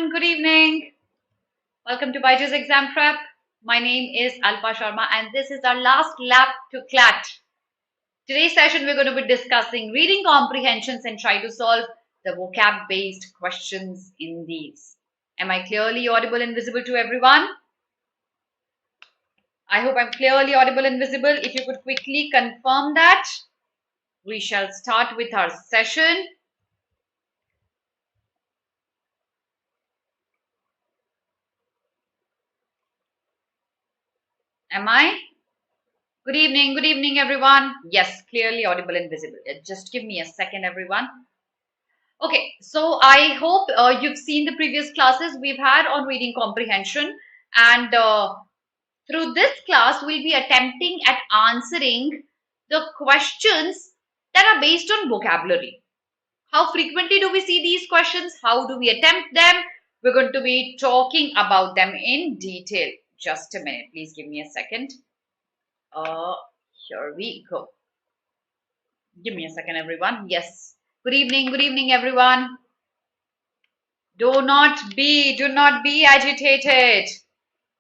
everyone. Good evening. Welcome to BYJU'S Exam Prep. My name is Alpa Sharma and this is our last lap to CLAT. Today's session we're going to be discussing reading comprehensions and try to solve the vocab based questions in these. Am I clearly audible and visible to everyone? I hope I'm clearly audible and visible. If you could quickly confirm that, we shall start with our session. Am I? Good evening everyone. Yes, clearly audible and visible. Just give me a second everyone. Okay, so I hope you've seen the previous classes we've had on reading comprehension, and through this class we'll be attempting at answering the questions that are based on vocabulary. How frequently do we see these questions? How do we attempt them? We're going to be talking about them in detail. Just a minute, please give me a second. Here we go. Give me a second, everyone. Yes. Good evening, everyone. Do not be agitated.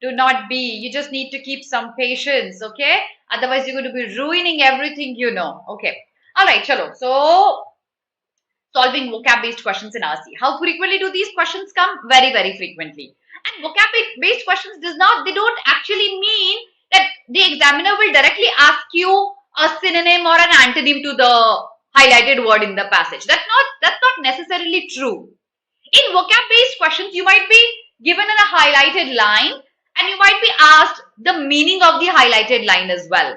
Do not be. You just need to keep some patience, okay? Otherwise, you're going to be ruining everything you know. Okay. All right, chalo. So, solving vocab-based questions in RC. How frequently do these questions come? Very, very frequently. And vocab-based questions they don't actually mean that the examiner will directly ask you a synonym or an antonym to the highlighted word in the passage. That's not necessarily true. In vocab-based questions, you might be given a highlighted line and you might be asked the meaning of the highlighted line as well.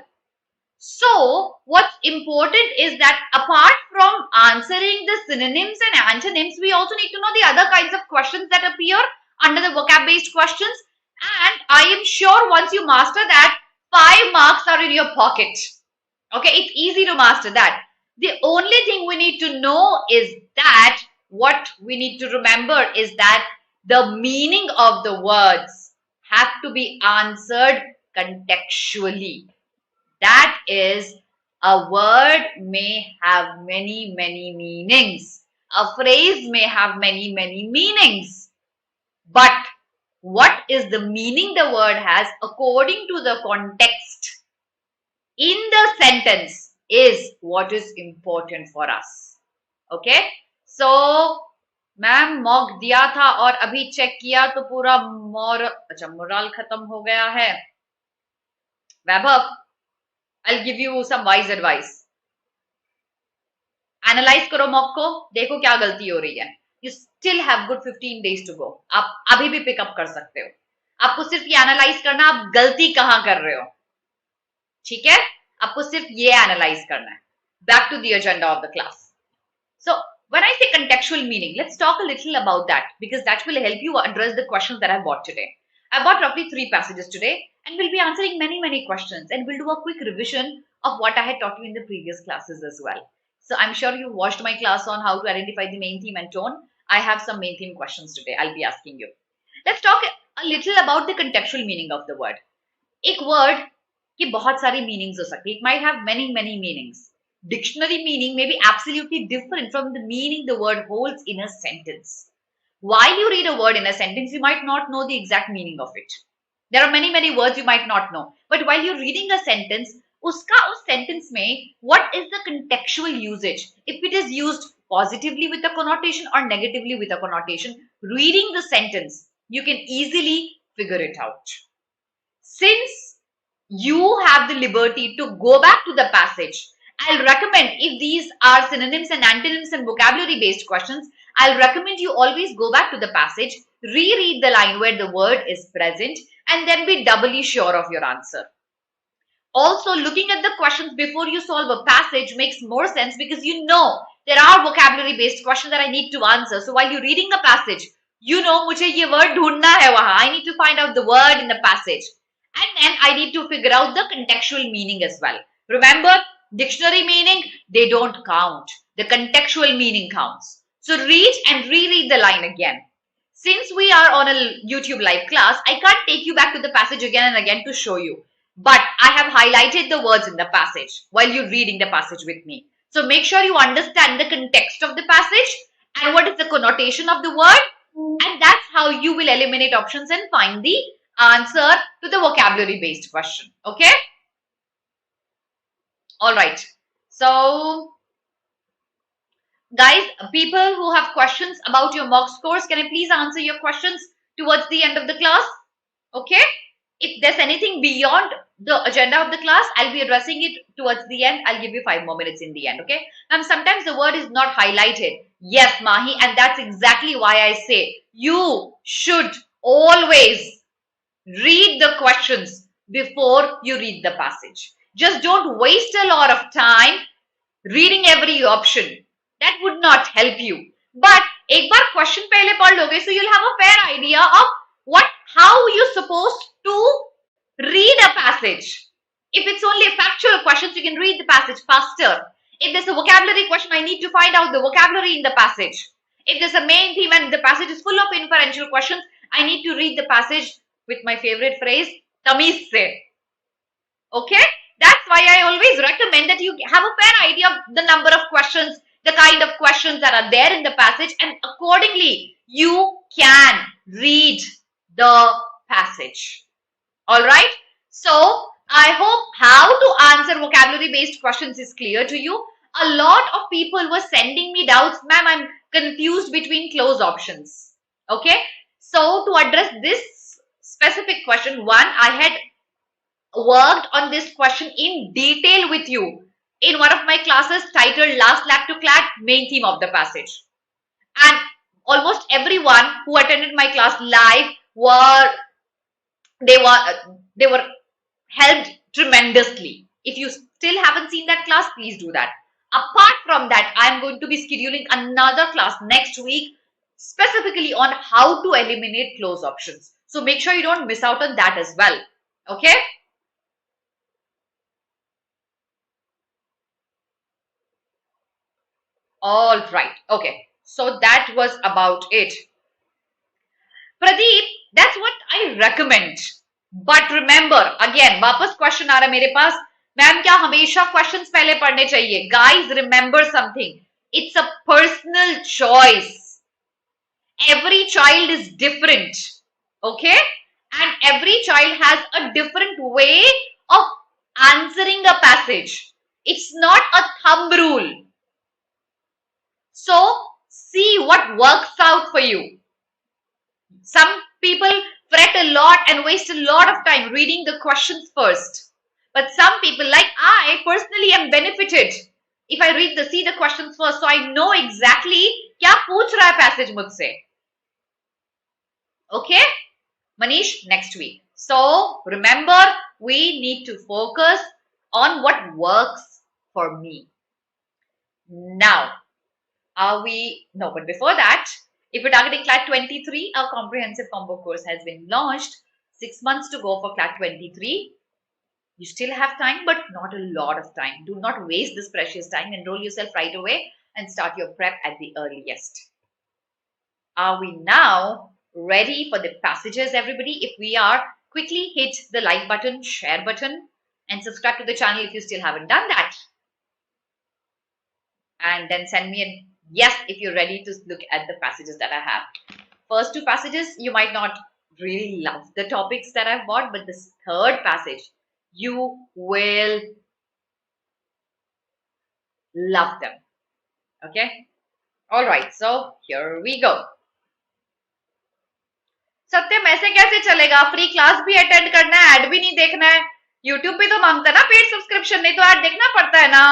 So, what's important is that apart from answering the synonyms and antonyms, we also need to know the other kinds of questions that appear under the vocab-based questions, and I am sure once you master that, 5 marks are in your pocket. Okay, it's easy to master that. The only thing we need to know is that what we need to remember is that the meaning of the words have to be answered contextually. That is, a word may have many meanings. A phrase may have many meanings. But what is the meaning the word has according to the context in the sentence is what is important for us. Okay? So, ma'am mock दिया था और अभी check किया तो पूरा moral खत्म हो गया है. वैभव, I'll give you some wise advice. Analyze करो मॉक को, देखो क्या गलती हो रही है. You still have good 15 days to go. आप अभी भी पिकअप कर सकते हो. आपको सिर्फ ये एनालाइज करना आप गलती कहां कर रहे हो. ठीक है, आपको सिर्फ ये एनालाइज करना है. Back to the agenda of the class. So when I say contextual meaning, let's talk a little about that because that will help you address the questions that I brought today. I brought roughly 3 passages today and we'll be answering many questions, and we'll do a quick revision of what I had taught you in the previous classes as well. So I'm sure you watched my class on how to identify the main theme and tone. I have some main theme questions today. I'll be asking you. Let's talk a little about the contextual meaning of the word. एक word की बहुत सारी meanings हो सकती है. It might have many meanings. Dictionary meaning may be absolutely different from the meaning the word holds in a sentence. While you read a word in a sentence, you might not know the exact meaning of it. There are many words you might not know. But while you're reading a sentence, उसका उस sentence में what is the contextual usage? If it is used positively with a connotation or negatively with a connotation, reading the sentence, you can easily figure it out. Since you have the liberty to go back to the passage, I'll recommend, if these are synonyms and antonyms and vocabulary based questions, I'll recommend you always go back to the passage, reread the line where the word is present, and then be doubly sure of your answer. Also, looking at the questions before you solve a passage makes more sense because you know there are vocabulary based questions that I need to answer. So while you're reading a passage, you know मुझे ये word ढूंढना है वहाँ. I need to find out the word in the passage. And then I need to figure out the contextual meaning as well. Remember, dictionary meaning, they don't count. The contextual meaning counts. So read and reread the line again. Since we are on a YouTube live class, I can't take you back to the passage again and again to show you. But I have highlighted the words in the passage while you're reading the passage with me. So make sure you understand the context of the passage and what is the connotation of the word, and that's how how you will eliminate options and find the answer to the vocabulary based question. Okay. All right. So guys, people who have questions about your mock scores, can I please answer your questions towards the end of the class? Okay. If there's anything beyond the agenda of the class, I'll be addressing it towards the end. I'll give you 5 more minutes in the end. Okay. And sometimes the word is not highlighted. Yes, Mahi. And that's exactly why I say you should always read the questions before you read the passage. Just don't waste a lot of time reading every option. That would not help you. But एक बार question पहले पढ़ लोगे, so you'll have a fair idea of how you're supposed to read a passage. If it's only factual questions, you can read the passage faster. If there's a vocabulary question, I need to find out the vocabulary in the passage. If there's a main theme and the passage is full of inferential questions, I need to read the passage with my favorite phrase, tamiz se. Okay? That's why I always recommend that you have a fair idea of the number of questions, the kind of questions that are there in the passage, and accordingly, you can read the passage. All right. So I hope how to answer vocabulary based questions is clear to you. A lot of people were sending me doubts, ma'am, I'm confused between close options. Okay. So to address this specific question, one, I had worked on this question in detail with you in one of my classes titled Last Lap to CLAT, main theme of the passage. And almost everyone who attended my class live they were helped tremendously. If you still haven't seen that class, please do that. Apart from that, I'm going to be scheduling another class next week specifically on how to eliminate close options. So make sure you don't miss out on that as well. Okay. All right. Okay. So that was about it. Pradeep, that's what I recommend. But remember, again, वापस question आ रहा है मेरे पास, ma'am क्या हमेशा questions पहले पढ़ने चाहिए? Guys, remember something. It's a personal choice. Every child is different. Okay? And every child has a different way of answering a passage. It's not a thumb rule. So, see what works out for you. Some people fret a lot and waste a lot of time reading the questions first. But some people, like I personally, am benefited if I see the questions first, so I know exactly क्या पूछ रहा है passage मुझसे. Okay, Manish, next week. So remember, we need to focus on what works for me. Now, but before that, if you're targeting CLAT 23, our comprehensive combo course has been launched. 6 months to go for CLAT 23. You still have time, but not a lot of time. Do not waste this precious time. Enroll yourself right away and start your prep at the earliest. Are we now ready for the passages, everybody? If we are, quickly hit the like button, share button, and subscribe to the channel if you still haven't done that. And then send me a yes if you're ready to look at the passages that I have. First two passages, you might not really love the topics that I've bought, but this third passage, you will love them. Okay? All right, so here we go. सत्यम ऐसे कैसे चलेगा? Free class भी attend करना है, add भी नहीं देखना है. यूट्यूब भी तो मांगता है ना पेड सब्सक्रिप्शन, नहीं तो ऐड देखना पड़ता है ना.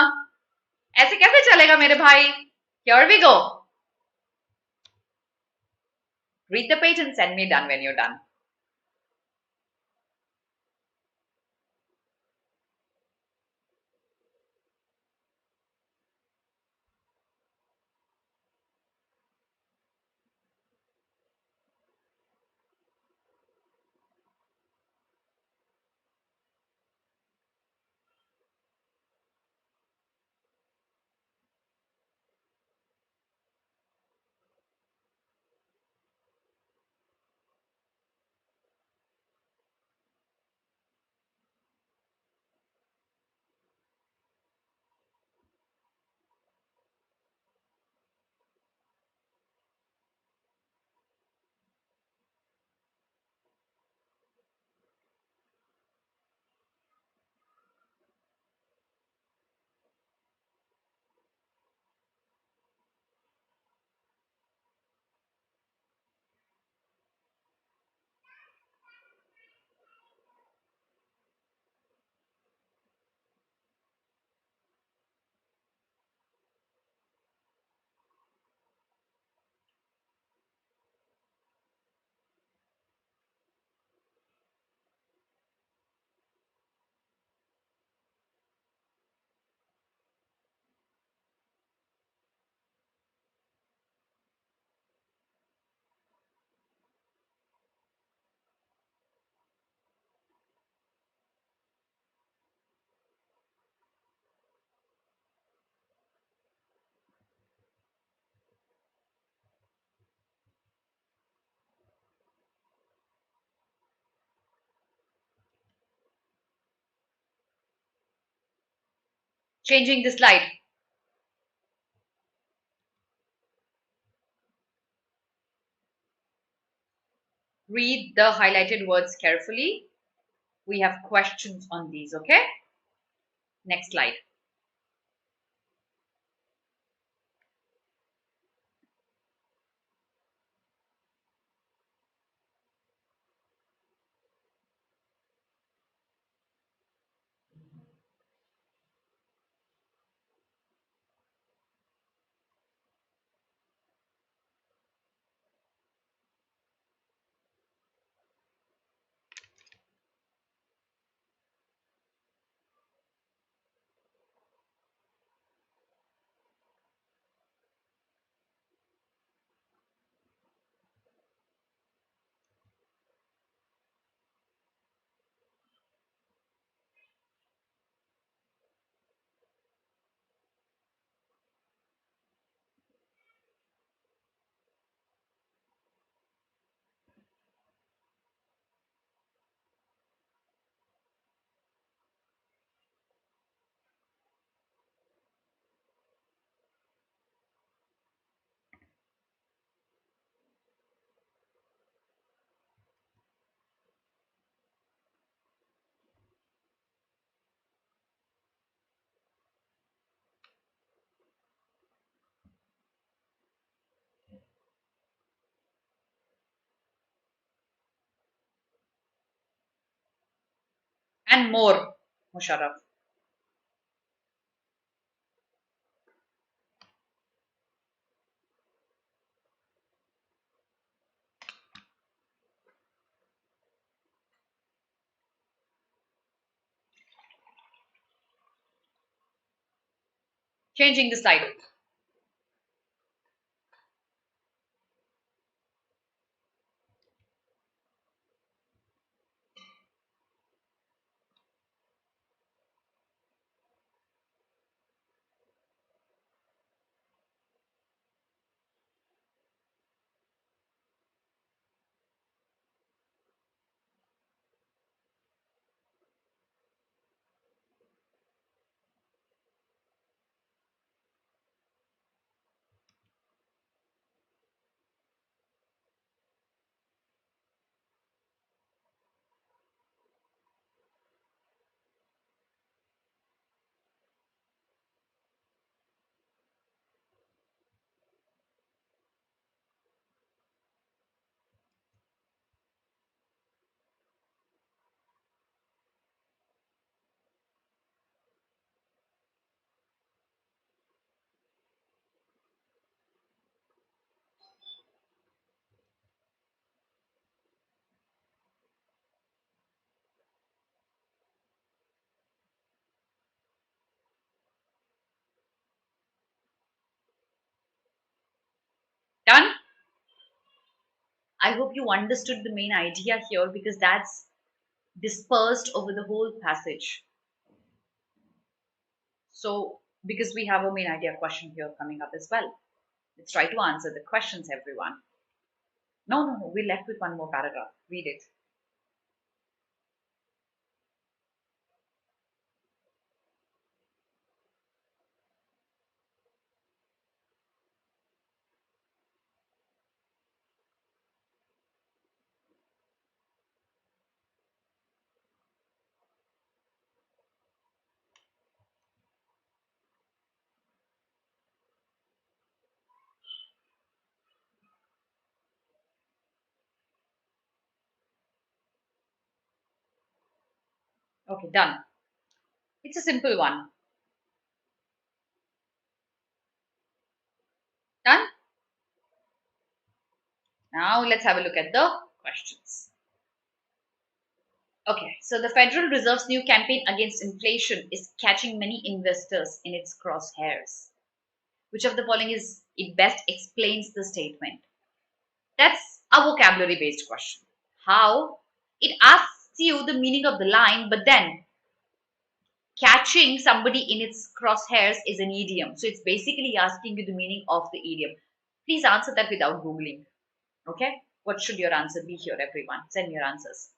ऐसे कैसे चलेगा मेरे भाई? Here we go. Read the page and send me done when you're done. Changing the slide. Read the highlighted words carefully. We have questions on these, okay? Next slide. And more, Musharraf. Changing the slide. Done? I hope you understood the main idea here because that's dispersed over the whole passage. So, because we have a main idea question here coming up as well. Let's try to answer the questions, everyone. No, we're left with one more paragraph. Read it. Okay, done. It's a simple one. Done? Now let's have a look at the questions. Okay, so the Federal Reserve's new campaign against inflation is catching many investors in its crosshairs. Which of the following is it best explains the statement? That's a vocabulary based question. How? It asks you the meaning of the line, but then catching somebody in its crosshairs is an idiom. So it's basically asking you the meaning of the idiom. Please answer that without Googling. Okay? What should your answer be here, everyone? Send your answers.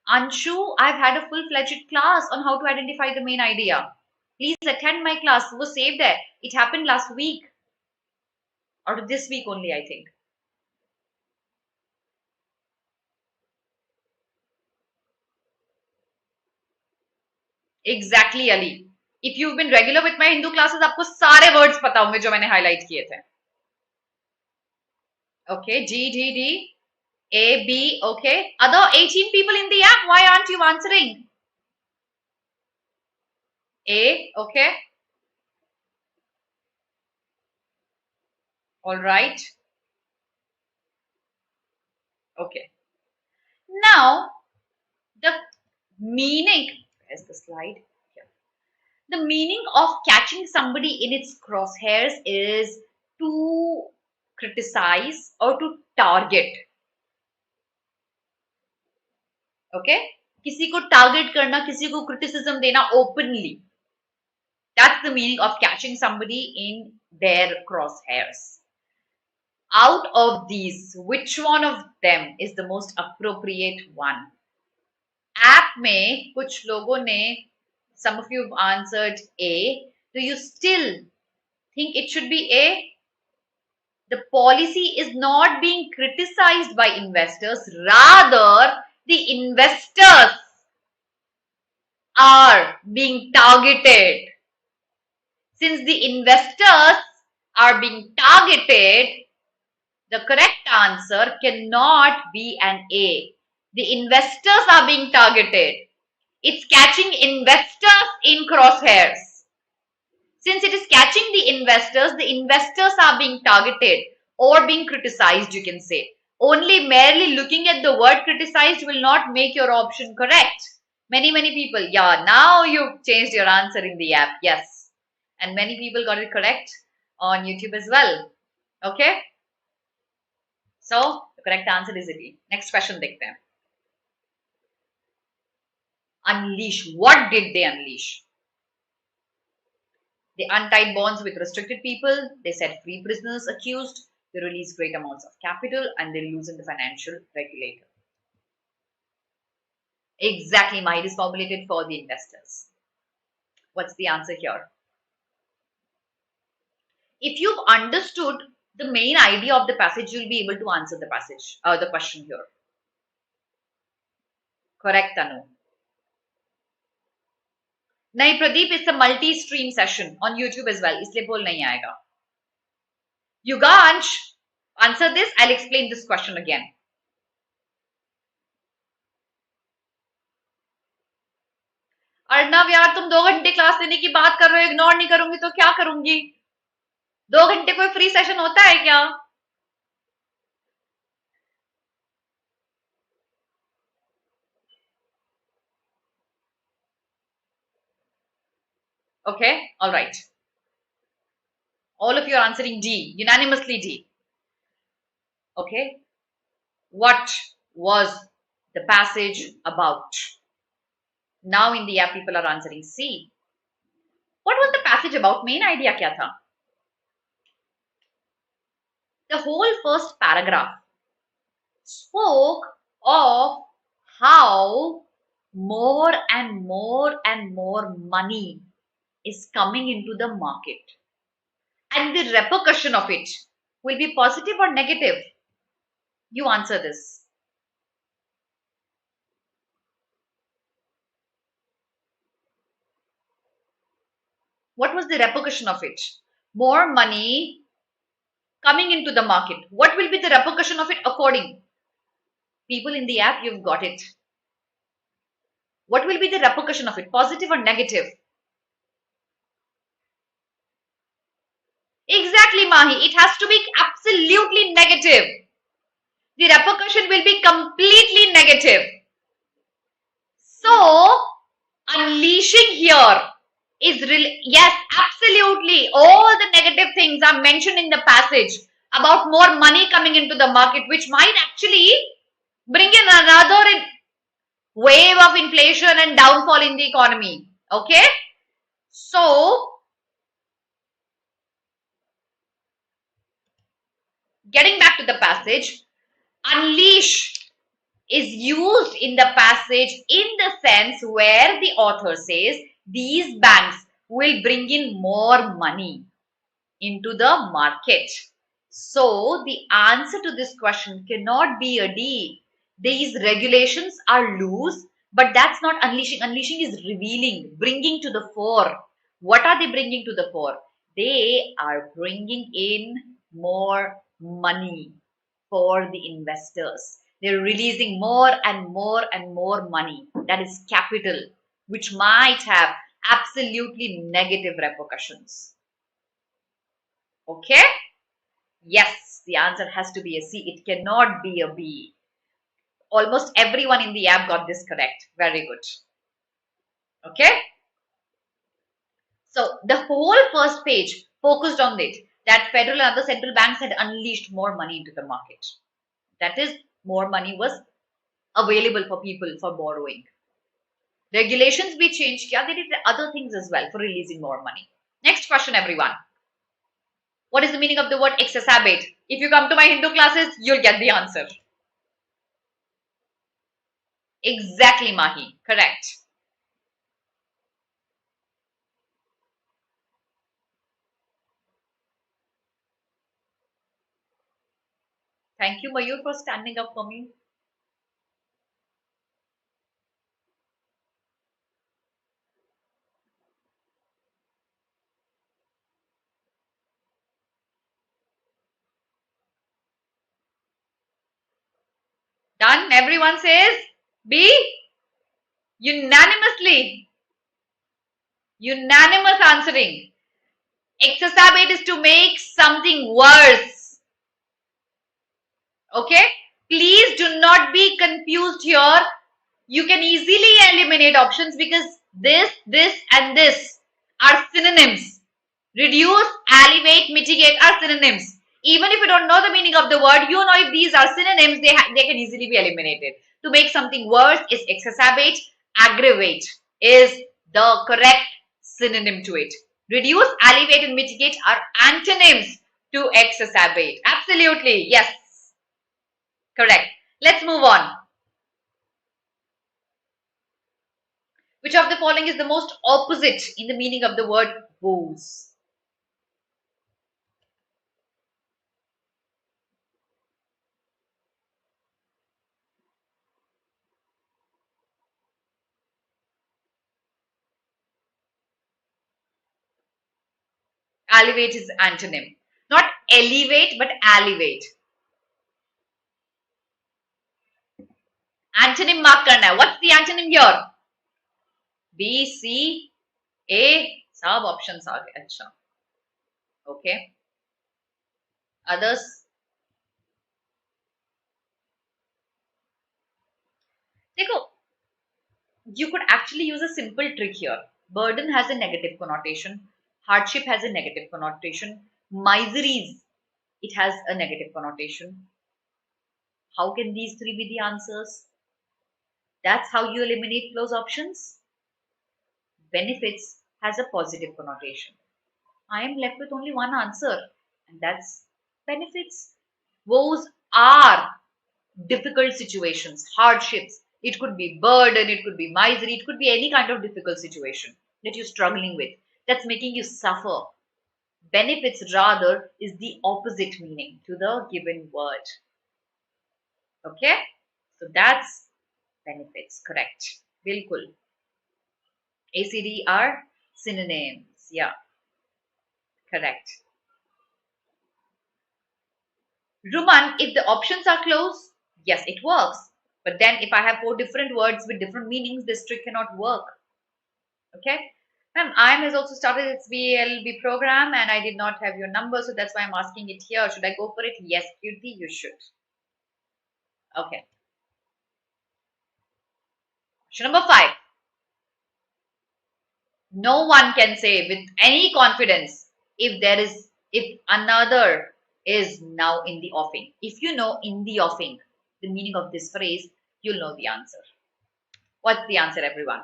Anshu, I've had a full-fledged class on how to identify the main idea. Please attend my class. It was saved there. It happened last week or this week only, I think. Exactly, Ali. If you've been regular with my Hindu classes, आपको सारे words पता होंगे जो मैंने highlight किए थे. Okay, G, D, D, A, B, okay. Other 18 people in the app, why aren't you answering? A, okay. All right. Okay. Now, the meaning, where's the slide? Here. The meaning of catching somebody in its crosshairs is to criticize or to target. Okay? किसी को target करना, किसी को criticism देना openly. That's the meaning of catching somebody in their crosshairs. Out of these, which one of them is the most appropriate one? App में कुछ लोगों ने, some of you have answered A. Do you still think it should be A? The policy is not being criticized by investors. Rather, the investors are being targeted. Since the investors are being targeted, the correct answer cannot be an A. The investors are being targeted. It's catching investors in crosshairs. Since it is catching the investors are being targeted or being criticized, you can say. Only merely looking at the word criticized will not make your option correct. Many people, yeah, now you've changed your answer in the app, yes. And many people got it correct on YouTube as well. Okay? So, the correct answer is B. Next question dekhte hain. Unleash. What did they unleash? They untied bonds with restricted people. They set free prisoners accused. They released great amounts of capital and they loosened the financial regulator. Exactly, Mahir is formulated for the investors. What's the answer here? If you've understood the main idea of the passage, you'll be able to answer the passage, the question here. Correct, Anu. Nahi, Pradeep, it's a multi-stream session on YouTube as well. इसलिए बोल नहीं आएगा. Yugansh, answer this. I'll explain this question again. Arnav यार, तुम 2 घंटे class लेने की बात कर रहे हो, इग्नोर नहीं करूंगी तो क्या करूंगी? 2 घंटे कोई फ्री सेशन होता है क्या? Okay, all right. All of you are answering D, unanimously D. Okay, what was the passage about? Now in the app, people are answering C. What was the passage about? Main idea kya tha? The whole first paragraph spoke of how more and more and more money is coming into the market. And the repercussion of it will be positive or negative. You answer this. What was the repercussion of it? More money coming into the market. What will be the repercussion of it according? People in the app, you've got it. What will be the repercussion of it? Positive or negative? Exactly, Mahi. It has to be absolutely negative. The repercussion will be completely negative. So, unleashing here is really, yes, absolutely. All the negative things are mentioned in the passage about more money coming into the market, which might actually bring in another wave of inflation and downfall in the economy. Okay? So, getting back to the passage, unleash is used in the passage in the sense where the author says these banks will bring in more money into the market. So the answer to this question cannot be a D. These regulations are loose, but that's not unleashing. Unleashing is revealing, bringing to the fore. What are they bringing to the fore? They are bringing in more money for the investors. They're releasing more and more and more money. That is capital, which might have absolutely negative repercussions. Okay? Yes, the answer has to be a C. It cannot be a B. Almost everyone in the app got this correct. Very good. Okay? So the whole first page focused on it, that federal and other central banks had unleashed more money into the market. That is, more money was available for people for borrowing. Regulations be changed. Yeah, they did other things as well for releasing more money. Next question, everyone. What is the meaning of the word exacerbate? If you come to my Hindu classes, you'll get the answer. Exactly, Mahi. Correct. Thank you, Mayur, for standing up for me. Done. Everyone says B. Unanimously. Unanimous answering. Exacerbate is to make something worse. Okay? Please do not be confused here. You can easily eliminate options because this, and this are synonyms. Reduce, alleviate, mitigate are synonyms. Even if you don't know the meaning of the word, you know if these are synonyms, they can easily be eliminated. To make something worse is exacerbate. Aggravate is the correct synonym to it. Reduce, alleviate, and mitigate are antonyms to exacerbate. Absolutely. Yes. Correct. Let's move on. Which of the following is the most opposite in the meaning of the word woes? Alleviate is antonym. Not elevate, but alleviate. Antonym mark करना है. What's the antonym here? B, C, A. सब options आ गए. अच्छा. Okay. Others? देखो, you could actually use a simple trick here. Burden has a negative connotation. Hardship has a negative connotation. Miseries, it has a negative connotation. How can these three be the answers? That's how you eliminate those options. Benefits has a positive connotation. I am left with only one answer, and that's benefits. Woes are difficult situations, hardships. It could be burden, it could be misery, it could be any kind of difficult situation that you're struggling with that's making you suffer. Benefits rather is the opposite meaning to the given word. Okay, so that's benefits. Correct. Bilkul. ACD are synonyms. Yeah, correct. Ruman, if the options are close, yes, it works. But then if I have 4 different words with different meanings, this trick cannot work. Okay. Ma'am, IM has also started its VLB program and I did not have your number, so that's why I'm asking it here. Should I go for it? Yes, Kirti, you should. Okay. Question number 5. No one can say with any confidence if another is now in the offing. If you know in the offing, the meaning of this phrase, you'll know the answer. What's the answer, everyone?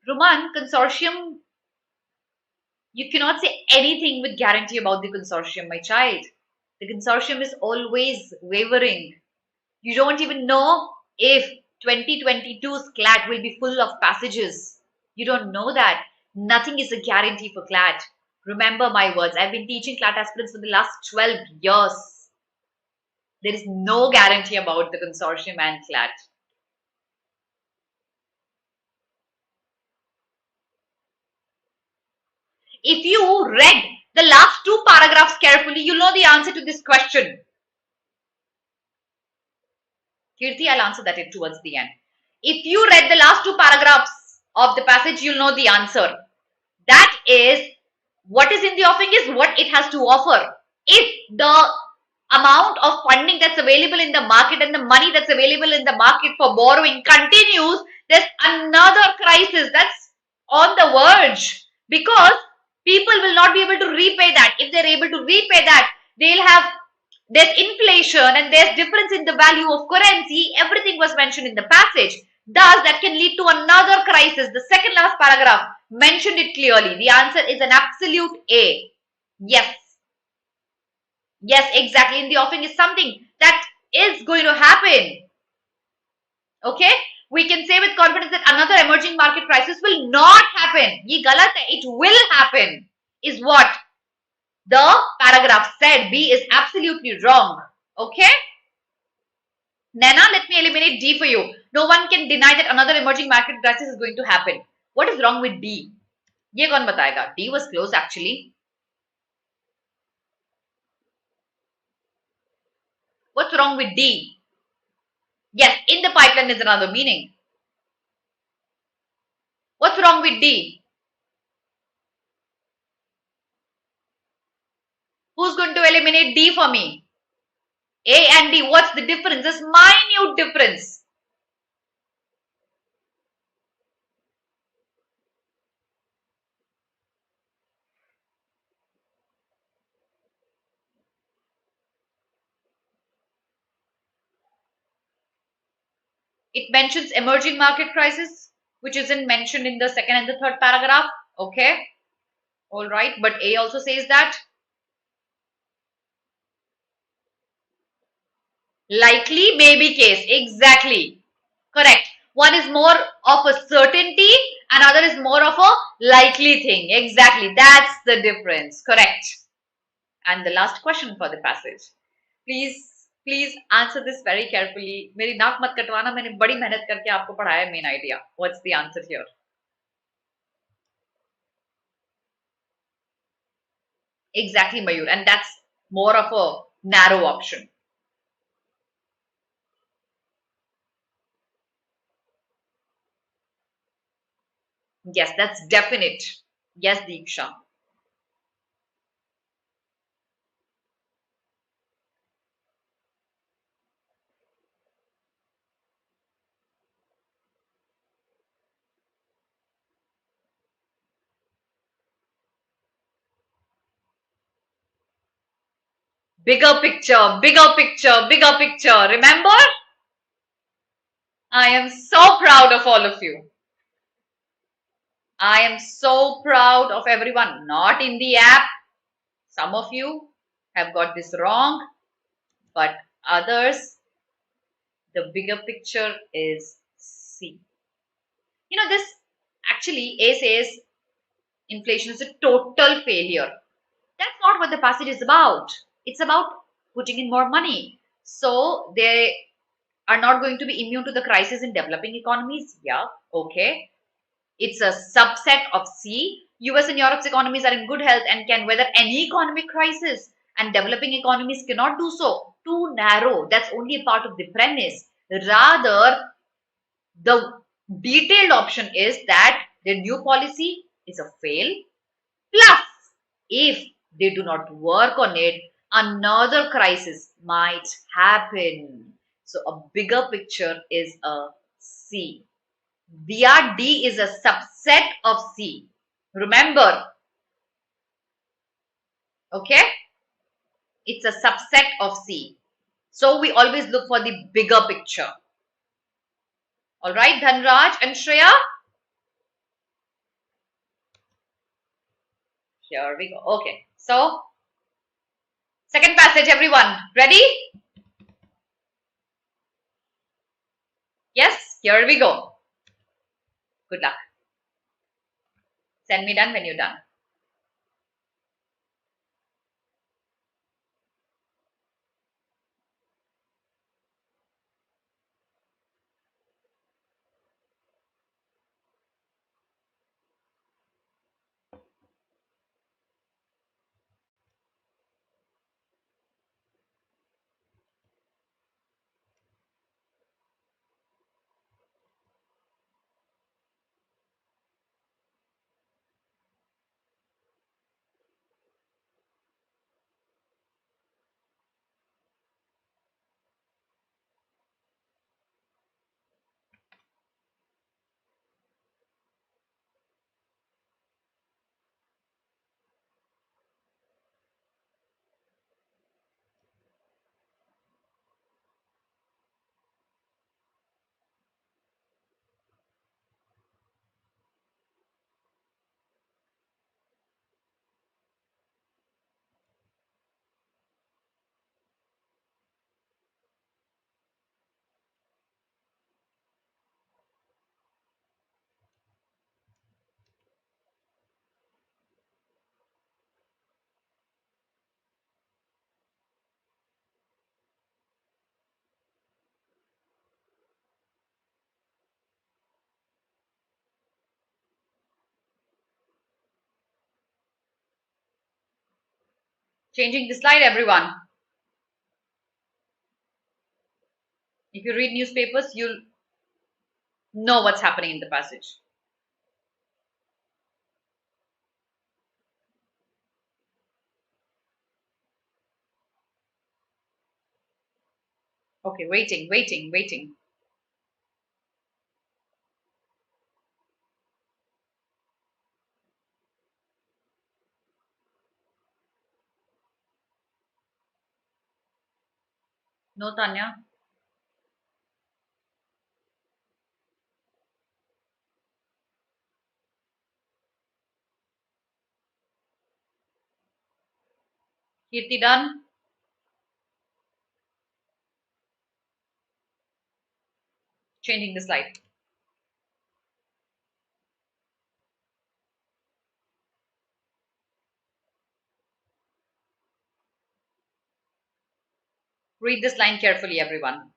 Roman, consortium, you cannot say anything with guarantee about the consortium, my child. The consortium is always wavering. You don't even know if 2022's CLAT will be full of passages. You don't know that. Nothing is a guarantee for CLAT. Remember my words. I've been teaching CLAT aspirants for the last 12 years. There is no guarantee about the consortium and CLAT. If you read the last two paragraphs carefully, you'll know the answer to this question. Kirti, I'll answer that towards the end. If you read the last two paragraphs of the passage, you'll know the answer. That is, what is in the offing is what it has to offer. If the amount of funding that's available in the market and the money that's available in the market for borrowing continues, there's another crisis that's on the verge, because people will not be able to repay that. If they're able to repay that, there's inflation and there's difference in the value of currency. Everything was mentioned in the passage. Thus, that can lead to another crisis. The second last paragraph mentioned it clearly. The answer is an absolute A. Yes. Yes, exactly. In the offing is something that is going to happen. Okay? We can say with confidence that another emerging market crisis will not happen. Ye galat hai. It will happen, is what the paragraph said. B is absolutely wrong. Okay? Nana, let me eliminate D for you. No one can deny that another emerging market crisis is going to happen. What is wrong with D? Ye kaun batayega? D was close actually. What's wrong with D? Yes, in the pipeline is another meaning. What's wrong with D? Who's going to eliminate D for me? A and D, what's the difference? There's minute difference. It mentions emerging market crisis, which isn't mentioned in the second and the third paragraph. Okay. All right. But A also says that. Likely, maybe case. Exactly. Correct. One is more of a certainty, another is more of a likely thing. Exactly. That's the difference. Correct. And the last question for the passage. Please answer this very carefully. मेरी नाक मत कटवाना, मैंने बड़ी मेहनत करके आपको पढ़ाया main idea. What's the answer here? Exactly, Mayur. And that's more of a narrow option. Yes, that's definite. Yes, Deeksha. Bigger picture, bigger picture, bigger picture. Remember? I am so proud of all of you. I am so proud of everyone. Not in the app. Some of you have got this wrong, but others, the bigger picture is C. You know, this actually, A says inflation is a total failure. That's not what the passage is about. It's about putting in more money. So they are not going to be immune to the crisis in developing economies. Yeah, okay. It's a subset of C. US and Europe's economies are in good health and can weather any economic crisis, and developing economies cannot do so. Too narrow. That's only a part of the premise. Rather, the detailed option is that the new policy is a fail. Plus, if they do not work on it, another crisis might happen. So a bigger picture is a C. D is a subset of C. Remember, okay? It's a subset of C. So we always look for the bigger picture. All right, Dhanraj and Shreya? Here we go. Okay. So Second passage, everyone. Ready? Yes, here we go. Good luck. Send me done when you're done. Changing the slide, everyone. If you read newspapers, you'll know what's happening in the passage. Okay, waiting. No, Tanya. Kirti done. Changing the slide. Read this line carefully, everyone.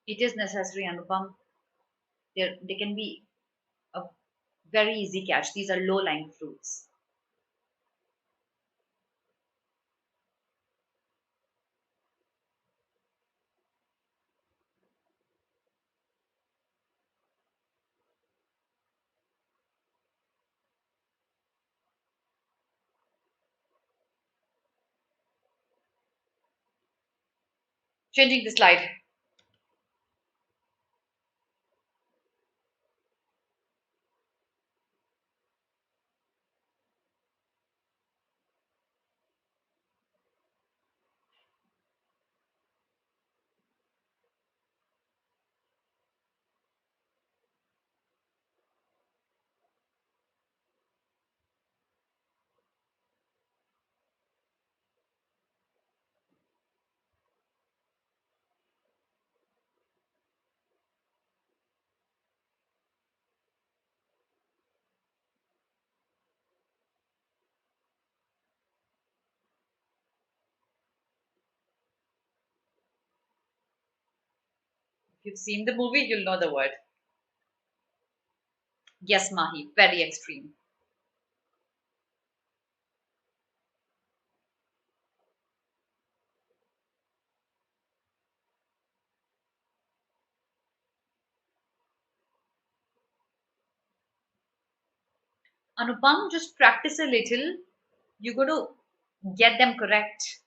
It is necessary, Anupam. They can be a very easy catch. These are low-lying fruits. Changing the slide. you've seen the movie, you'll know the word. Yes, Mahi, very extreme. Anupam, just practice a little. You got to get them correct.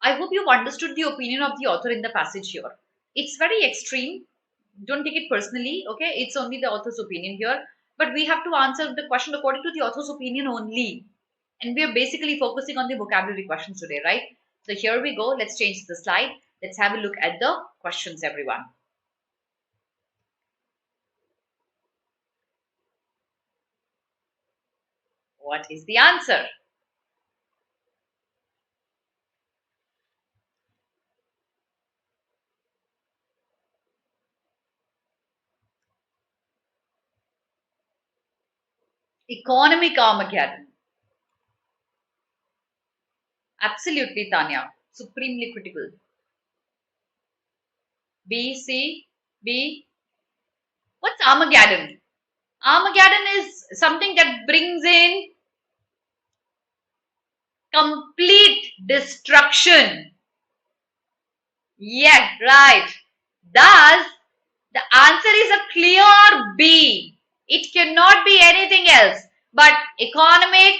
I hope you've understood the opinion of the author in the passage here. It's very extreme. Don't take it personally, okay? It's only the author's opinion here. But we have to answer the question according to the author's opinion only. And we are basically focusing on the vocabulary questions today, right? So here we go. Let's change the slide. Let's have a look at the questions, everyone. What is the answer? Economic Armageddon. Absolutely, Tanya. Supremely critical. B, C, B. What's Armageddon? Armageddon is something that brings in complete destruction. Yeah, right. Thus, the answer is a clear B. It cannot be anything else but economic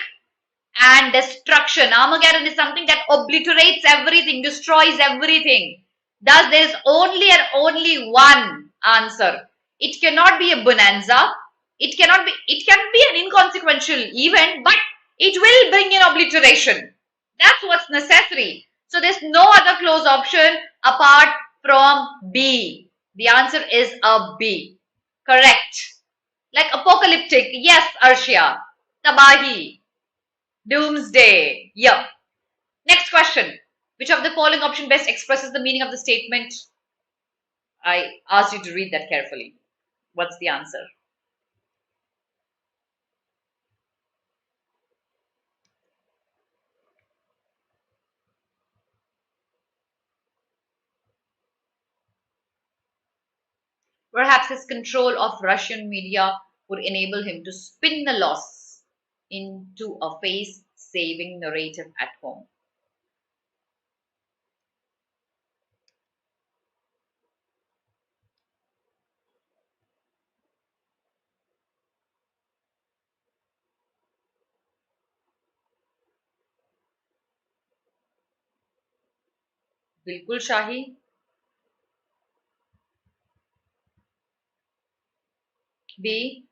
and destruction. Armageddon is something that obliterates everything, destroys everything. Thus, there is only and only one answer. It cannot be a bonanza. It can be an inconsequential event, but it will bring in obliteration. That's what's necessary. So there's no other close option apart from B. The answer is a B. Correct. Like apocalyptic. Yes, Arshia. Tabahi. Doomsday. Yeah. Next question. Which of the following option best expresses the meaning of the statement? I asked you to read that carefully. What's the answer? Perhaps his control of Russian media would enable him to spin the loss into a face-saving narrative at home. Bilkul Shahi. B.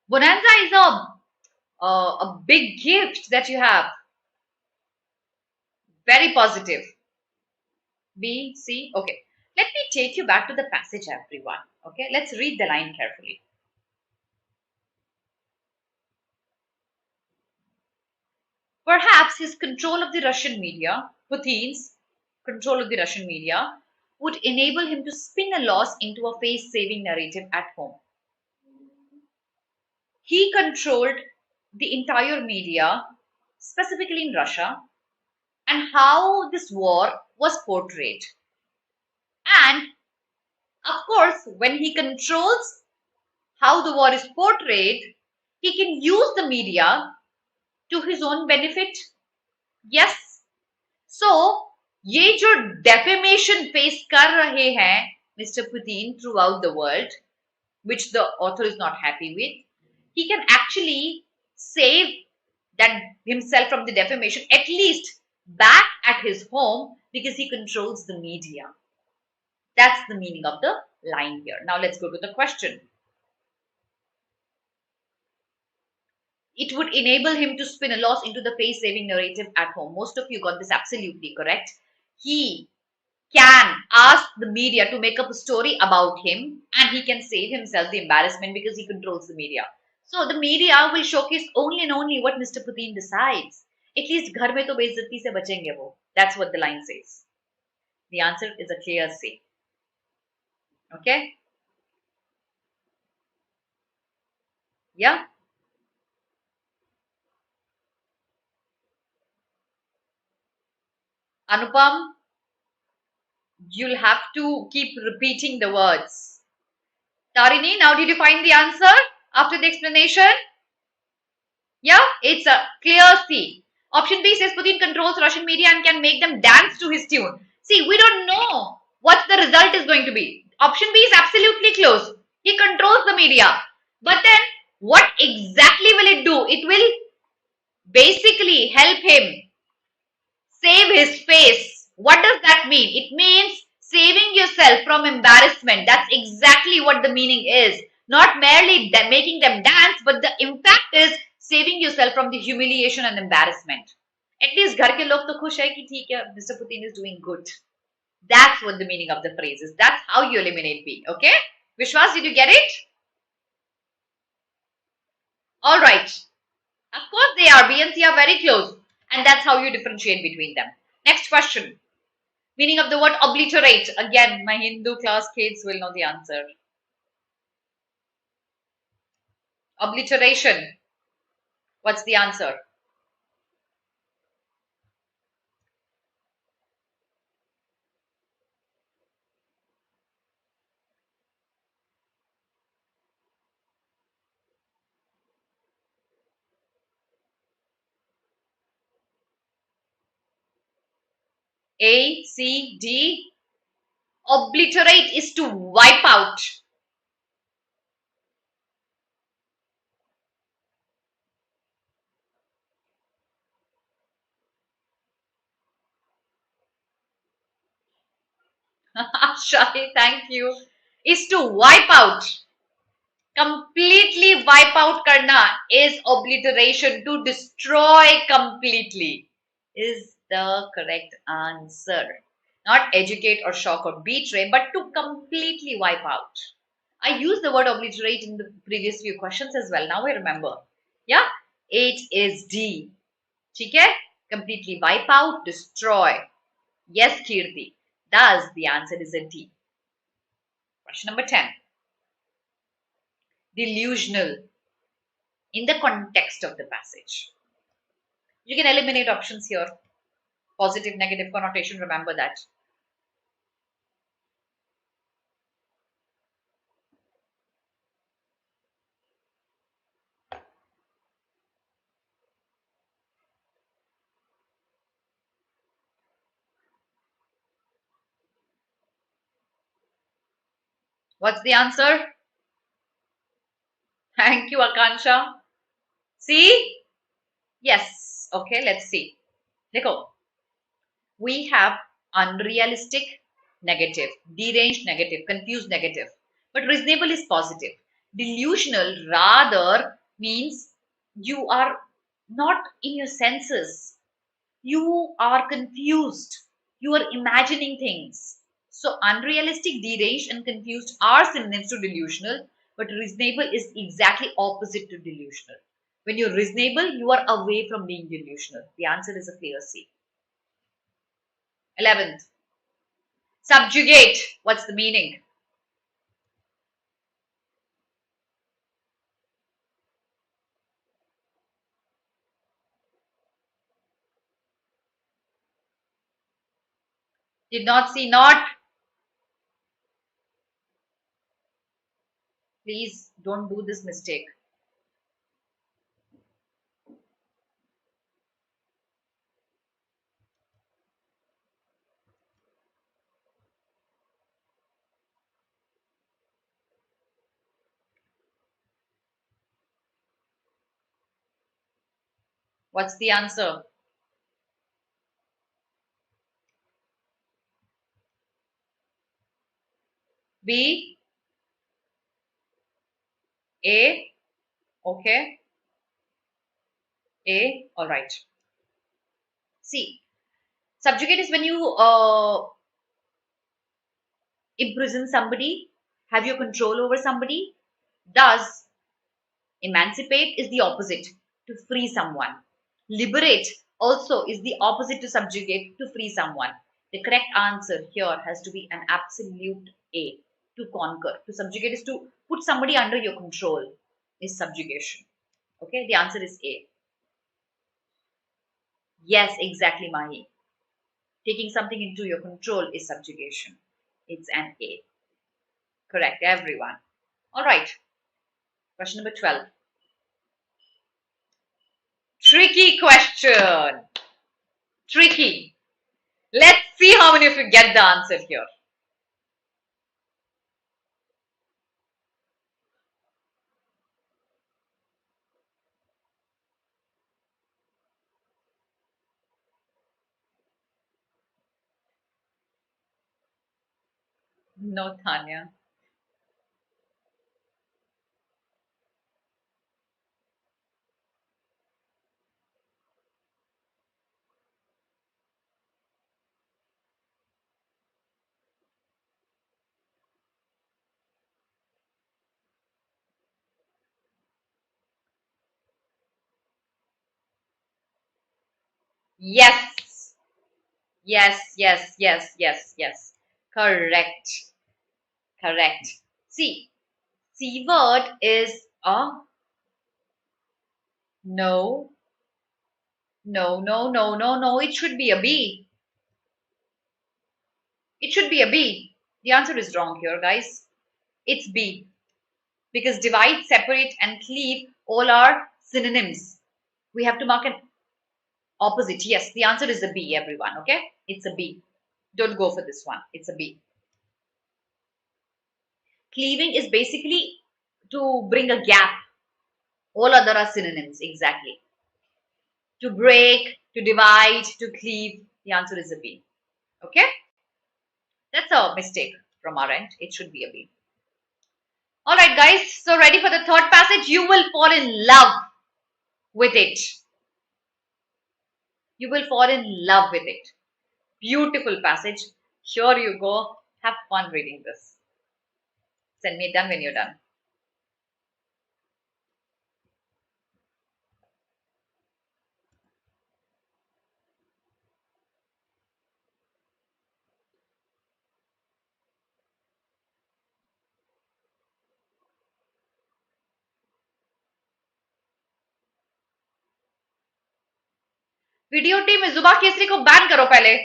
Bonanza is a big gift that you have. Very positive. B, C. Okay. Let me take you back to the passage, everyone. Okay. Let's read the line carefully. Perhaps his control of the Russian media, Putin's control of the Russian media, would enable him to spin a loss into a face-saving narrative at home. He controlled the entire media, specifically in Russia, and how this war was portrayed. And of course, when he controls how the war is portrayed, he can use the media to his own benefit. Yes. So, ये जो defamation face कर रहे हैं Mr. Putin throughout the world, which the author is not happy with, he can actually save that himself from the defamation, at least back at his home, because he controls the media. That's the meaning of the line here. Now let's go to the question. It would enable him to spin a loss into the face-saving narrative at home. Most of you got this absolutely correct. He can ask the media to make up a story about him and he can save himself the embarrassment because he controls the media. So the media will showcase only and only what Mr. Putin decides. At least घर में तो बेइज्जती से बचेंगे वो. That's what the line says. The answer is a clear C. Okay? Yeah. Anupam, you'll have to keep repeating the words. Tarini, now did you find the answer after the explanation? Yeah, it's a clear C. Option B says Putin controls Russian media and can make them dance to his tune. See, we don't know what the result is going to be. Option B is absolutely close. He controls the media. But then, what exactly will it do? It will basically help him save his face. What does that mean? It means saving yourself from embarrassment. That's exactly what the meaning is. Not merely making them dance, but the impact is saving yourself from the humiliation and embarrassment. At least घर के लोग तो खुश है कि ठीक है, Mr. Putin is doing good. That's what the meaning of the phrase is. That's how you eliminate B. Okay? Vishwas, did you get it? All right. Of course, they are. B and C are very close. And that's how you differentiate between them. Next question. Meaning of the word obliterate. Again, my Hindu class kids will know the answer. Obliteration. What's the answer? A, C, D. Obliterate is to wipe out. Shai, thank you. Is to wipe out. Completely wipe out karna is obliteration, to destroy completely is the correct answer. Not educate or shock or betray, but to completely wipe out. I used the word obliterate in the previous few questions as well. Now I remember. Yeah, it is D. Okay? Completely wipe out, destroy. Yes, Kirti. Thus, the answer is a D. Question number 10. Delusional in the context of the passage. You can eliminate options here. Positive, negative connotation, remember that. What's the answer? Thank you, Akansha. See? Yes. Okay, let's see. Look, we have unrealistic, negative, deranged, negative, confused, negative. But reasonable is positive. Delusional rather means you are not in your senses. You are confused. You are imagining things. So unrealistic, deranged, and confused are synonyms to delusional, but reasonable is exactly opposite to delusional. When you're reasonable, you are away from being delusional. The answer is a clear C. 11th. Subjugate. What's the meaning? Did not see not. Please don't do this mistake. What's the answer? B. A. Okay. A. All right. See, subjugate is when you imprison somebody, have your control over somebody. Thus, emancipate is the opposite, to free someone. Liberate also is the opposite to subjugate, to free someone. The correct answer here has to be an absolute A, to conquer. To subjugate is to put somebody under your control. is subjugation. Okay, the answer is A. Yes, exactly, Mahi. Taking something into your control is subjugation. It's an A. Correct, everyone. All right. Question number 12. Tricky question. Tricky. Let's see how many of you get the answer here. No, Tanya. Yes. Yes, yes, yes, yes, yes. Correct. Correct. See, C word is a no, no, no, no, no, no. It should be a B. It should be a B. The answer is wrong here, guys. It's B. Because divide, separate, and cleave all are synonyms. We have to mark an opposite. Yes, the answer is a B, everyone. Okay? It's a B. Don't go for this one. It's a B. Cleaving is basically to bring a gap. All other are synonyms. Exactly. To break, to divide, to cleave. The answer is a B. Okay? That's a mistake from our end. It should be a B. All right, guys. So ready for the third passage? You will fall in love with it. You will fall in love with it. Beautiful passage. Here you go. Have fun reading this. Send me done when you're done. Video team में जुबा केसरी को ban करो पहले.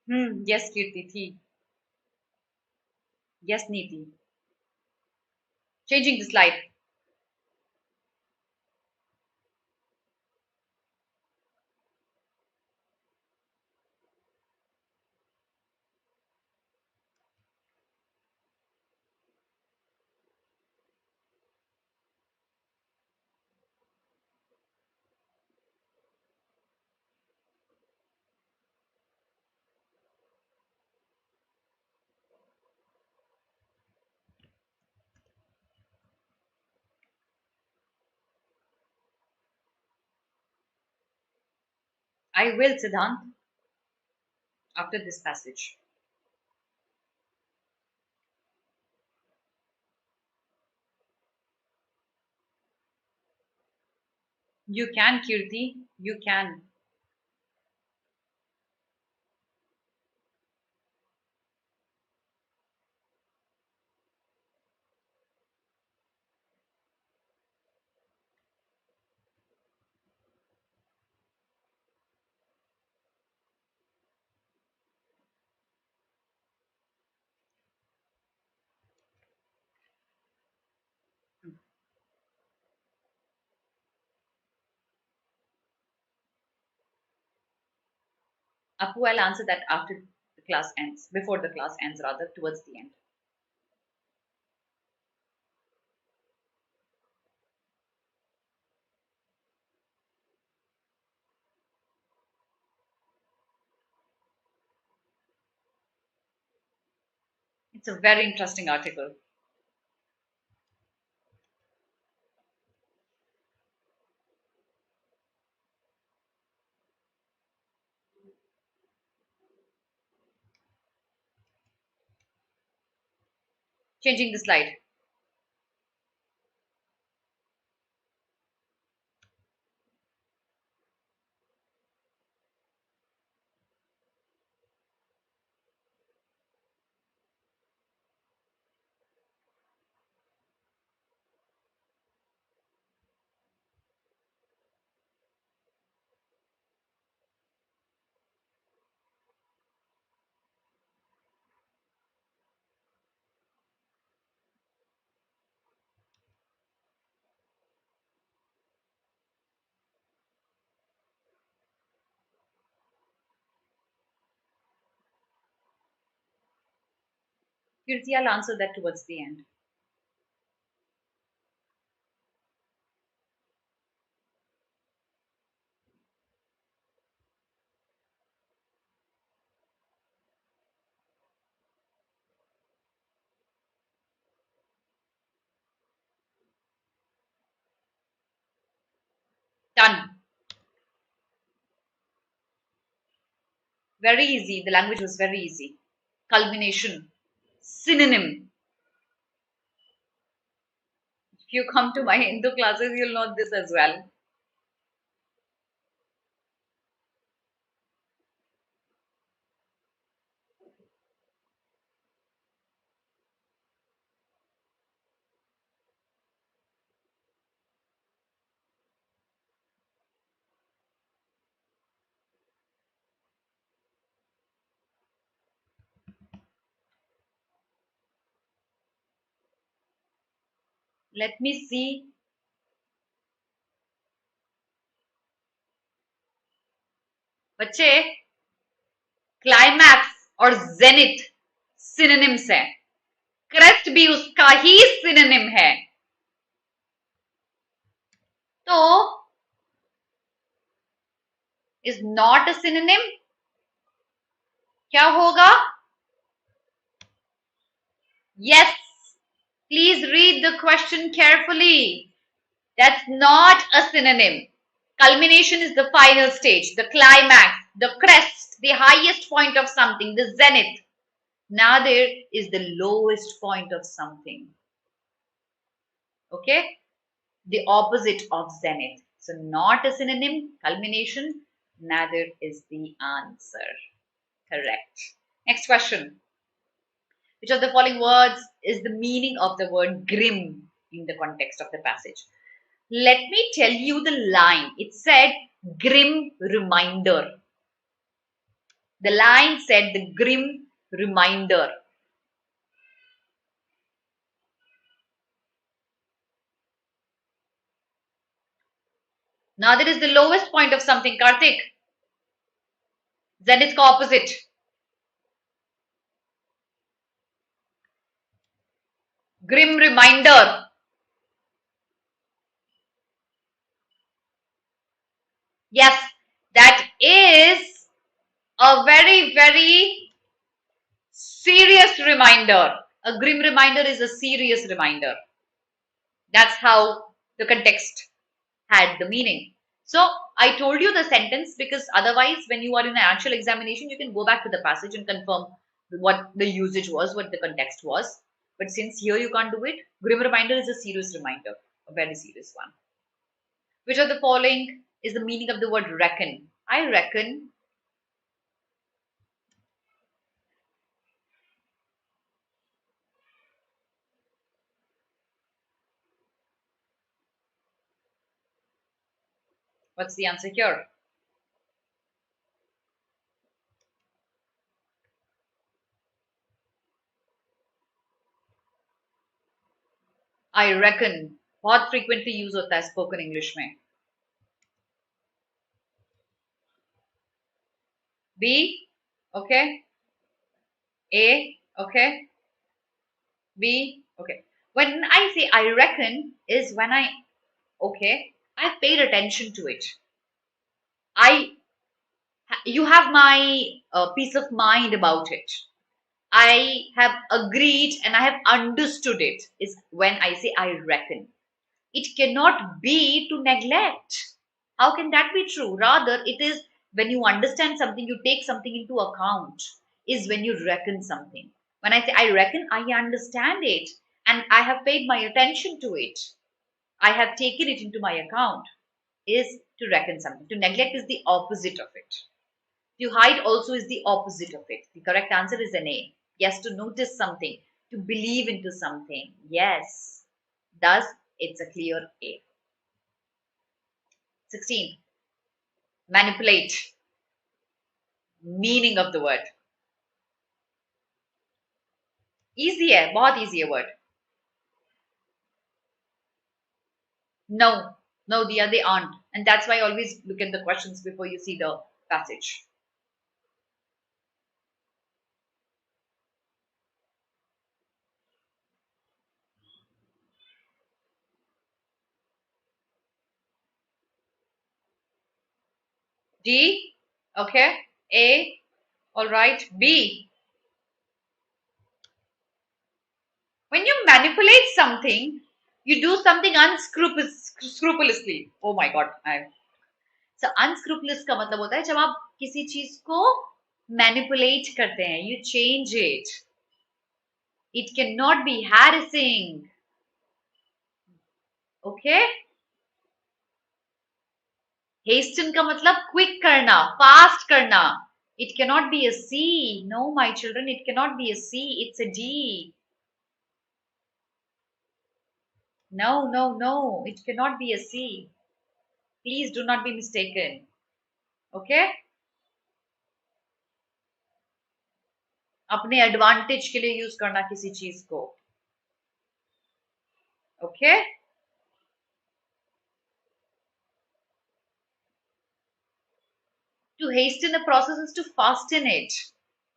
Yes, कीर्ति थी. Yes, नीति. Changing the slide. I will, Siddhant, after this passage. You can, Kirti. You can. Apu, I'll answer that after the class ends, before the class ends, rather, towards the end. It's a very interesting article. Changing the slide. Kirti, I'll answer that towards the end. Done. Very easy. The language was very easy. Culmination. Synonym. If you come to my Hindu classes, you'll know this as well. Let me see. बच्चे, climax और zenith synonyms है. Crest भी उसका ही synonym है. तो is not a synonym. क्या होगा? Yes. Please read the question carefully. That's not a synonym. Culmination is the final stage, the climax, the crest, the highest point of something, the zenith. Nadir is the lowest point of something. Okay? The opposite of zenith. So not a synonym, culmination, nadir is the answer. Correct. Next question. Which of the following words is the meaning of the word grim in the context of the passage? Let me tell you the line. It said grim reminder. The line said the grim reminder. Now that is the lowest point of something, Karthik. Zenith ka opposite. Grim reminder. Yes, that is a very, very serious reminder. A grim reminder is a serious reminder. That's how the context had the meaning. So I told you the sentence because otherwise when you are in an actual examination, you can go back to the passage and confirm what the usage was, what the context was. But since here you can't do it, grim reminder is a serious reminder, a very serious one. Which of the following is the meaning of the word reckon? I reckon what's the answer here? I reckon बहुत frequently use होता है spoken English में. B, okay. A, okay. B, okay. When I say I reckon is when I've paid attention to it. You have my peace of mind about it. I have agreed and I have understood it is when I say I reckon. It cannot be to neglect. How can that be true? Rather, it is when you understand something, you take something into account, is when you reckon something. When I say I reckon, I understand it and I have paid my attention to it. I have taken it into my account, is to reckon something. To neglect is the opposite of it. To hide also is the opposite of it. The correct answer is an A. Yes, to notice something, to believe into something. Yes. Thus, it's a clear A. 16. Manipulate. Meaning of the word. Easy है, बहुत easy है word. No, no, they aren't. And that's why I always look at the questions before you see the passage. D, okay. A, all right. B. When you manipulate something, you do something unscrupulously. Oh my God. So unscrupulous का मतलब होता है जब आप किसी चीज को manipulate करते हैं. You change it. It cannot be harassing. Okay? Hasten का मतलब quick करना, fast करना. It cannot be a C. No, my children, it cannot be a C. It's a D. No, no, no. It cannot be a C. Please do not be mistaken. Okay? अपने advantage के लिए use करना किसी चीज को. Okay? To hasten a process is to fasten it.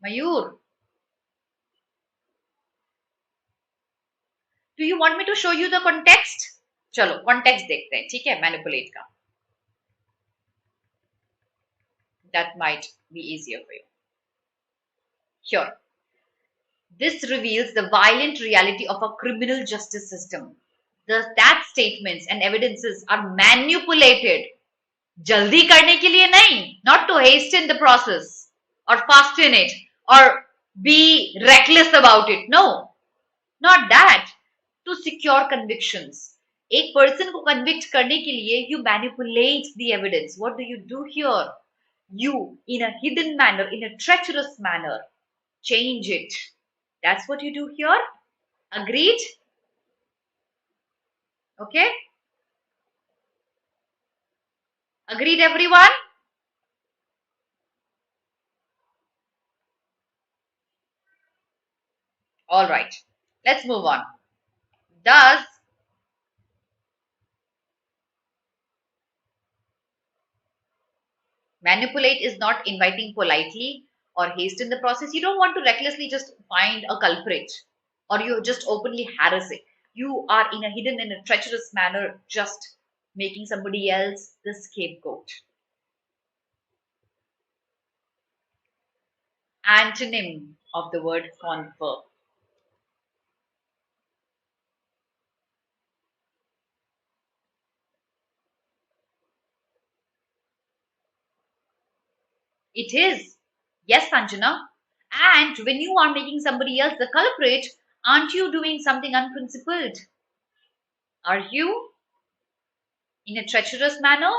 Mayur. Do you want me to show you the context? चलो context देखते हैं, ठीक है? Manipulate का. That might be easier for you. Here. This reveals the violent reality of a criminal justice system. That statements and evidences are manipulated. जल्दी करने के लिए नहीं, not to hasten the process or fasten it or be reckless about it. No, not that. To secure convictions. एक person को convict करने के लिए you manipulate the evidence. What do you do here? You, in a hidden manner, in a treacherous manner, change it. That's what you do here. Agreed? Okay? Agreed, everyone? All right. Let's move on. Thus, manipulate is not inviting politely or hasten the process. You don't want to recklessly just find a culprit or you just openly harassing. You are in a hidden, in a treacherous manner, just making somebody else the scapegoat. Antonym of the word confer. It is. Yes, Sanjana. And when you are making somebody else the culprit, aren't you doing something unprincipled? Are you? In a treacherous manner?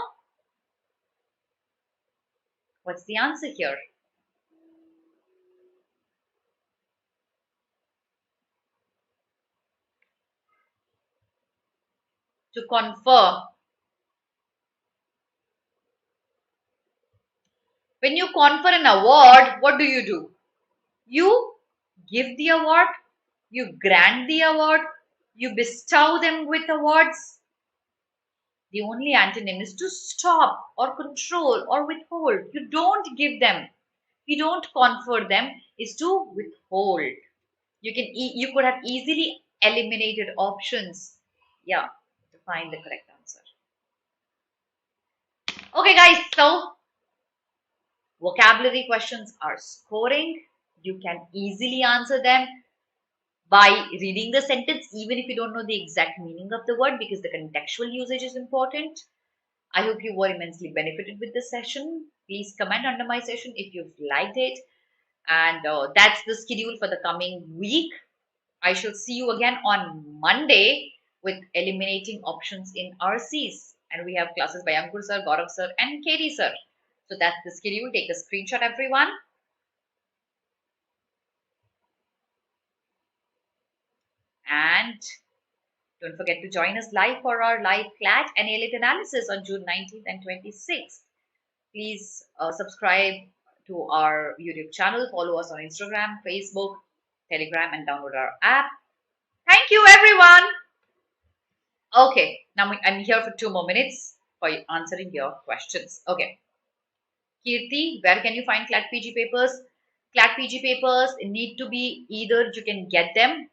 What's the answer here? To confer. When you confer an award, what do? You give the award, you grant the award, you bestow them with awards. The only antonym is to stop or control or withhold. You don't give them. We don't confer them, is to withhold. You could have easily eliminated options, yeah, to find the correct answer. Okay, guys, so vocabulary questions are scoring. You can easily answer them by reading the sentence, even if you don't know the exact meaning of the word, because the contextual usage is important. I hope you were immensely benefited with this session. Please comment under my session if you've liked it. And that's the schedule for the coming week. I shall see you again on Monday with eliminating options in RCs. And we have classes by Ankur sir, Gaurav sir, and Katie sir. So that's the schedule. Take a screenshot, everyone. And don't forget to join us live for our live CLAT and ALET analysis on June 19th and 26th. Please subscribe to our YouTube channel, follow us on Instagram, Facebook, Telegram, and download our app. Thank you, everyone. Okay, now I'm here for 2 more minutes for answering your questions. Okay. Kirti, where can you find CLAT PG papers? CLAT PG papers need to be either you can get them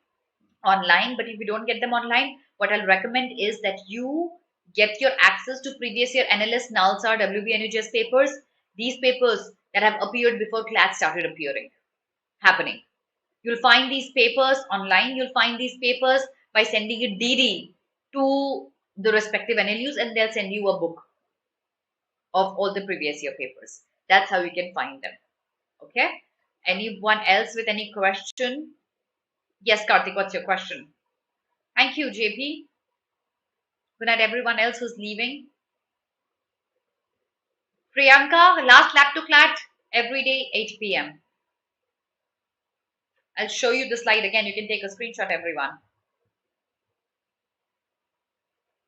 online, but if you don't get them online, what I'll recommend is that you get your access to previous year NLS, NALSAR, WB, NUJS papers, these papers that have appeared before CLAT started happening. You'll find these papers online. You'll find these papers by sending a DD to the respective NLUs, and they'll send you a book of all the previous year papers. That's how you can find them. Okay. Anyone else with any question? Yes, Karthik, what's your question? Thank you, JP. Good night, everyone else who's leaving. Priyanka, last lap to CLAT every day, 8 p.m. I'll show you the slide again. You can take a screenshot, everyone.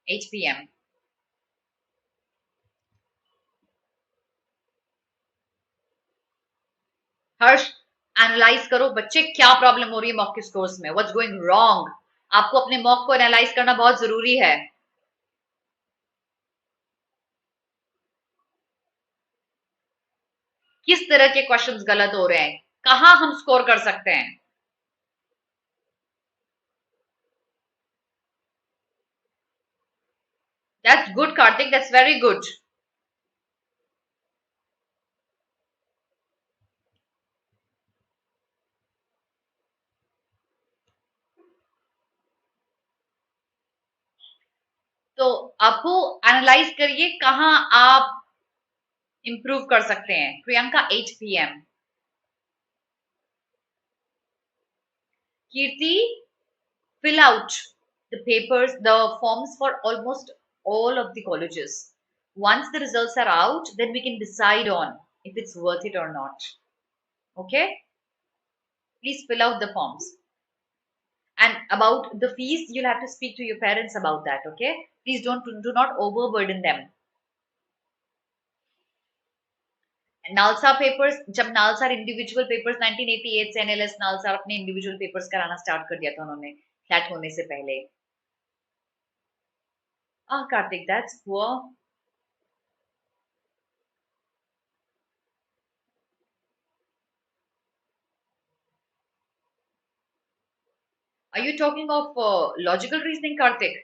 8 p.m. Harsh analyse करो बच्चे क्या problem हो रही है mock के scores में, what's going wrong. आपको अपने मॉक को एनालाइज करना बहुत जरूरी है. किस तरह के क्वेश्चंस गलत हो रहे हैं, कहां हम स्कोर कर सकते हैं. That's good, Karthik. That's very good. तो आपको एनालाइज करिए कहां आप इंप्रूव कर सकते हैं. Priyanka 8 p.m. Kirti, fill out the papers, the forms for almost all of the colleges. Once the results are out, then we can decide on if it's worth it or not. Okay? Please fill out the forms. And about the fees, you'll have to speak to your parents about that. Okay? Please do not overburden them. NALSA papers, जब NALSA individual papers 1988 से NLS NALSA अपने individual papers कराना start कर दिया था उन्होंने flat होने से पहले. Karthik, that's poor. Are you talking of logical reasoning, Karthik?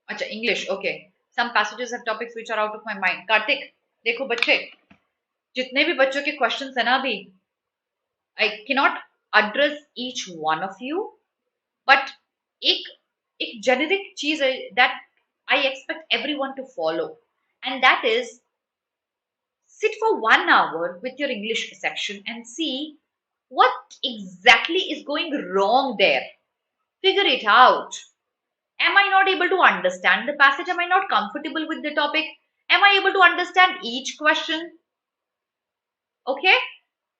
अच्छा, English, okay. Some passages have topics which are out of my mind. Karthik, देखो बच्चे, जितने भी बच्चों के questions है ना अभी, I cannot address each one of you, but एक generic चीज है that I expect everyone to follow, and that is sit for 1 hour with your English section and see what exactly is going wrong there. Figure it out. Am I not able to understand the passage? Am I not comfortable with the topic? Am I able to understand each question? Okay?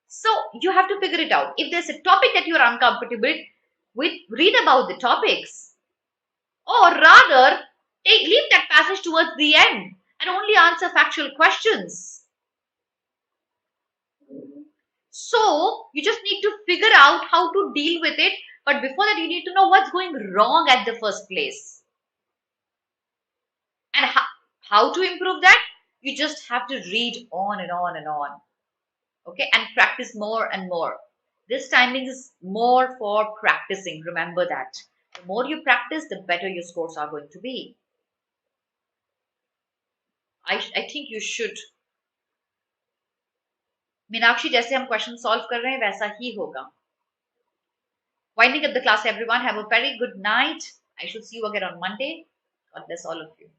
So you have to figure it out. If there's a topic that you're uncomfortable with, read about the topics. Or rather, leave that passage towards the end and only answer factual questions. So you just need to figure out how to deal with it. But before that, you need to know what's going wrong at the first place. And how to improve that? You just have to read on and on and on. Okay, and practice more and more. This timing is more for practicing. Remember that. The more you practice, the better your scores are going to be. I think you should. Meenakshi जैसे हम question solve कर रहे हैं वैसा ही होगा. Winding up the class, everyone. Have a very good night. I shall see you again on Monday. God bless all of you.